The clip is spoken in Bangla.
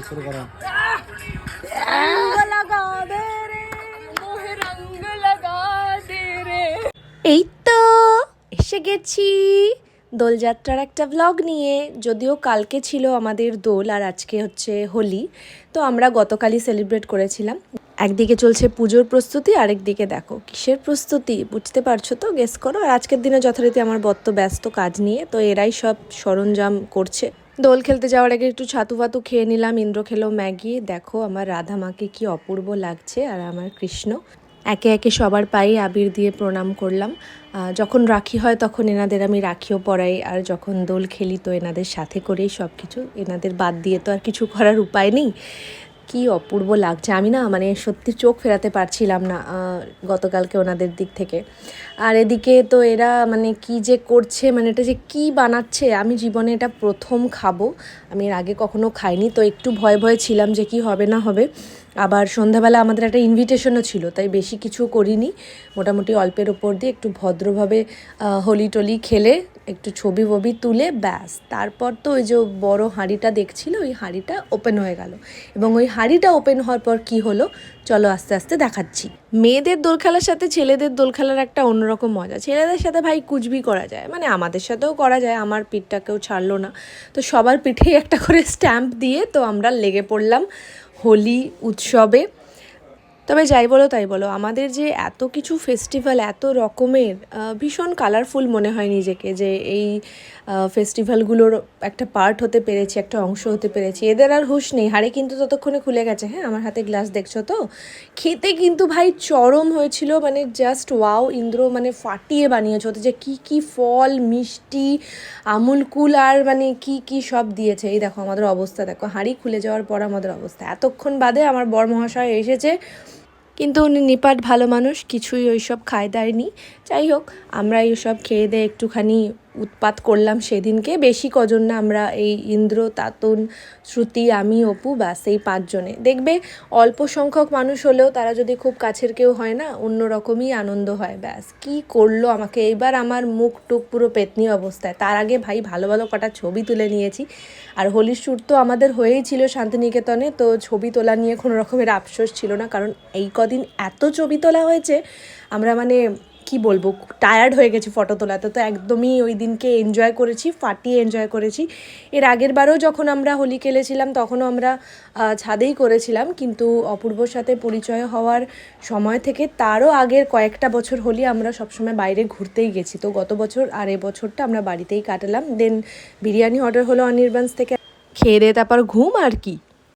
शुरू करो। रंग लगा दे रे मोहे रंग लगा दे रे। এই তো এসে গেছি দোলযাত্রার একটা ব্লগ নিয়ে। যদিও কালকে ছিল আমাদের দোল আর আজকে হচ্ছে হোলি, তো আমরা গতকালই সেলিব্রেট করেছিলাম। একদিকে চলছে পুজোর প্রস্তুতি, আরেকদিকে দেখো কিসের প্রস্তুতি বুঝতে পারছো তো, গেস করো। আর আজকের দিনে যথারীতি আমার বত্ত ব্যস্ত কাজ নিয়ে, তো এরাই সব সরঞ্জাম করছে। দোল খেলতে যাওয়ার আগে একটু ছাতু ফাতু খেয়ে নিলাম, ইন্দ্র খেলো ম্যাগি। দেখো আমার রাধা মাকে কি অপূর্ব লাগছে, আর আমার কৃষ্ণ। একে একে সবার পায়ে আবির দিয়ে প্রণাম করলাম। যখন রাখি হয় তখন এনাদের আমি রাখিও পরাই, আর যখন দোল খেলি তো এনাদের সাথে করেই সব কিছু। এনাদের বাদ দিয়ে তো আর কিছু করার উপায় নেই। কি অপূর্ব লাগছে, আমি না মানে সত্যি চোখ ফেরাতে পারছিলাম না গতকালকে ওনাদের দিক থেকে। আর এদিকে তো এরা মানে কি যে করছে, মানে এটা যে কি বানাচ্ছে, আমি জীবনে এটা প্রথম খাবো। আমি এর আগে কখনো খাইনি, তো একটু ভয় ভয় ছিলাম যে কি হবে না হবে। আবার সন্ধ্যাবেলা আমাদের একটা ইনভিটেশনও ছিল, তাই বেশি কিছু করিনি। মোটামুটি অল্পের ওপর দিয়ে একটু ভদ্রভাবে হোলি টোলি খেলে একটু ছবি ববি তুলে ব্যাস। তারপর তো ওই যে বড় হাঁড়িটা দেখছিল, ওই হাঁড়িটা ওপেন হয়ে গেল। এবং ওই হাঁড়িটা ওপেন হওয়ার পর কি হলো চলো আস্তে আস্তে দেখাচ্ছি। মেয়েদের দোল খেলার সাথে ছেলেদের দোল খেলার একটা অন্যরকম মজা। ছেলেদের সাথে ভাই কুচবি করা যায়, মানে আমাদের সাথেও করা যায়, আমার পিঠটাকেও ছাড়লো না। তো সবার পিঠেই একটা করে স্ট্যাম্প দিয়ে তো আমরা লেগে পড়লাম হোলি উৎসবে। তবে যাই বলো তাই বলো, আমাদের যে এত কিছু ফেস্টিভ্যাল, এত রকমের, ভীষণ কালারফুল মনে হয় নিজেকে যে এই ফেস্টিভ্যালগুলোর একটা পার্ট হতে পেরেছি, একটা অংশ হতে পেরেছি। এদের আর হুঁশ নেই, হাড়ে কিন্তু ততক্ষণে খুলে গেছে। হ্যাঁ, আমার হাতে গ্লাস দেখছো তো। খেতে কিন্তু ভাই চরম হয়েছিল, মানে জাস্ট ওয়াও। ইন্দ্র মানে ফাটিয়ে বানিয়েছে, ওতে যে কী কী ফল, মিষ্টি, আমুল কুল আর মানে কি কি সব দিয়েছে। এই দেখো আমাদের অবস্থা, দেখো হাঁড়ি খুলে যাওয়ার পর আমাদের অবস্থা। এতক্ষণ বাদে আমার বর মহাশয় এসেছে, কিন্তু উনি নিপাট ভালো মানুষ, কিছুই ওইসব খায় দেয়নি। যাই হোক, আমরা এইসব খেয়ে দিয়ে একটুখানি উৎপাত করলাম সেদিনকে। বেশি কজন না, আমরা এই ইন্দ্র, তাতুন, শ্রুতি, আমি, অপু, ব্যাস এই 5 জনে। দেখবে অল্প সংখ্যক মানুষ হলেও তারা যদি খুব কাছের কেউ হয় না, অন্য রকমই আনন্দ হয়। ব্যাস কি করলো আমাকে এইবার, আমার মুখ টুক পুরো পেতনি অবস্থায়। তার আগে ভাই ভালো ভালো কটা ছবি তুলে নিয়েছি। আর হোলির শ্যুট তো আমাদের হয়েই ছিল শান্তিনিকেতনে, তো ছবি তোলা নিয়ে কোনো রকমের আফসোস ছিল না, কারণ এই কদিন এত ছবি তোলা হয়েছে আমরা মানে কি বলবো, টায়ার্ড হয়ে গেছি ফটো তোলাতে। তো একদমই ওই দিনকে এনজয় করেছি, ফাটিয়ে এনজয় করেছি। এর আগের বারেও যখন আমরা হোলি খেলেছিলাম তখনও আমরা ছাদেই করেছিলাম, কিন্তু অপূর্বর সাথে পরিচয় হওয়ার সময় থেকে তারও আগের কয়েকটা বছর হোলি আমরা সবসময় বাইরে ঘুরতেই গেছি। তো গত বছর আর এবছরটা আমরা বাড়িতেই কাটালাম। দেন বিরিয়ানি অর্ডার হলো অনির্বাণস থেকে, খেয়ে দিয়ে তারপর ঘুম আর কি।